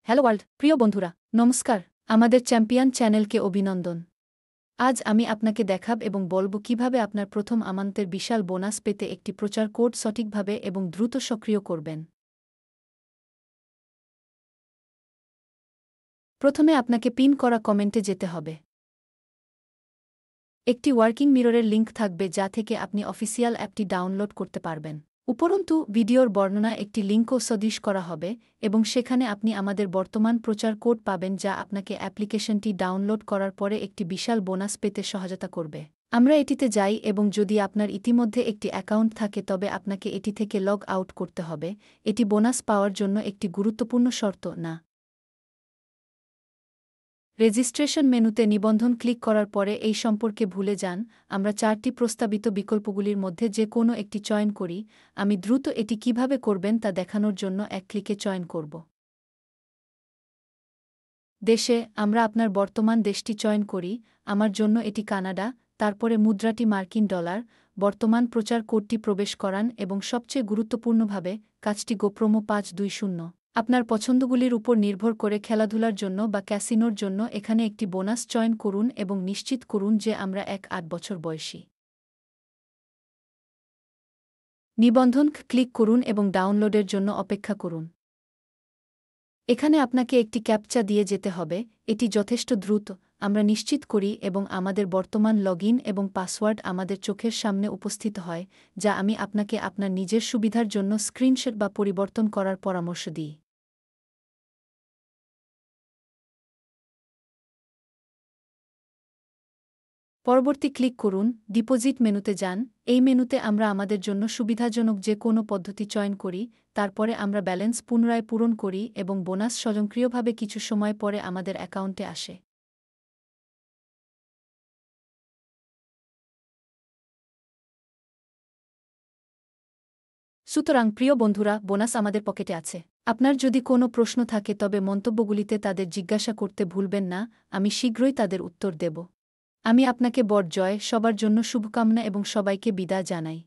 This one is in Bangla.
হ্যালো ওয়ার্ল্ড, প্রিয় বন্ধুরা, নমস্কার। আমাদের চ্যাম্পিয়ন চ্যানেলকে অভিনন্দন। আজ আমি আপনাকে দেখাব এবং বলবো কিভাবে আপনার প্রথম আমানতের বিশাল বোনাস পেতে একটি প্রচার কোড সঠিকভাবে এবং দ্রুত সক্রিয় করবেন। প্রথমে আপনাকে পিন করা কমেন্টে যেতে হবে। একটি ওয়ার্কিং মিররের লিঙ্ক থাকবে যা থেকে আপনি অফিসিয়াল অ্যাপটি ডাউনলোড করতে পারবেন। উপরন্তু ভিডিওর বর্ণনা একটি লিঙ্কও সদৃশ করা হবে এবং সেখানে আপনি আমাদের বর্তমান প্রচার কোড পাবেন যা আপনাকে অ্যাপ্লিকেশনটি ডাউনলোড করার পরে একটি বিশাল বোনাস পেতে সহায়তা করবে। আমরা এটিতে যাই এবং যদি আপনার ইতিমধ্যে একটি অ্যাকাউন্ট থাকে তবে আপনাকে এটি থেকে লগ আউট করতে হবে। এটি বোনাস পাওয়ার জন্য একটি গুরুত্বপূর্ণ শর্ত না। রেজিস্ট্রেশন মেনুতে নিবন্ধন ক্লিক করার পরে এই সম্পর্কে ভুলে যান। আমরা 4টি প্রস্তাবিত বিকল্পগুলির মধ্যে যে কোনো একটি চয়ন করি। আমি দ্রুত এটি কিভাবে করবেন তা দেখানোর জন্য এক ক্লিকে চয়ন করব। দেশে আমরা আপনার বর্তমান দেশটি চয়ন করি। আমার জন্য এটি কানাডা। তারপরে মুদ্রাটি মার্কিন ডলার। বর্তমান প্রচার কোডটি প্রবেশ করান এবং সবচেয়ে গুরুত্বপূর্ণভাবে কাজটি গোপ্রোমো 520। আপনার পছন্দগুলির উপর নির্ভর করে খেলাধুলার জন্য বা ক্যাসিনোর জন্য এখানে একটি বোনাস চয়ন করুন এবং নিশ্চিত করুন যে আমরা 8 বছর বয়সী। নিবন্ধন ক্লিক করুন এবং ডাউনলোডের জন্য অপেক্ষা করুন। এখানে আপনাকে একটি ক্যাপচা দিয়ে যেতে হবে। এটি যথেষ্ট দ্রুত, আমরা নিশ্চিত করি এবং আমাদের বর্তমান লগইন এবং পাসওয়ার্ড আমাদের চোখের সামনে উপস্থিত হয়, যা আমি আপনাকে আপনার নিজের সুবিধার জন্য স্ক্রিনশট বা পরিবর্তন করার পরামর্শ দিই। পরবর্তী ক্লিক করুন, ডিপোজিট মেনুতে যান। এই মেনুতে আমরা আমাদের জন্য সুবিধাজনক যে কোনো পদ্ধতি চয়ন করি, তারপরে আমরা ব্যালেন্স পুনরায় পূরণ করি এবং বোনাস স্বয়ংক্রিয়ভাবে কিছু সময় পরে আমাদের অ্যাকাউন্টে আসে। সুতরাং প্রিয় বন্ধুরা, বোনাস আমাদের পকেটে আছে। আপনার যদি কোনো প্রশ্ন থাকে তবে মন্তব্যগুলিতে তাদের জিজ্ঞাসা করতে ভুলবেন না। আমি শীঘ্রই তাদের উত্তর দেব। আমি আপনাকে বড় জয়, সবার জন্য শুভকামনা এবং সবাইকে বিদায় জানাই।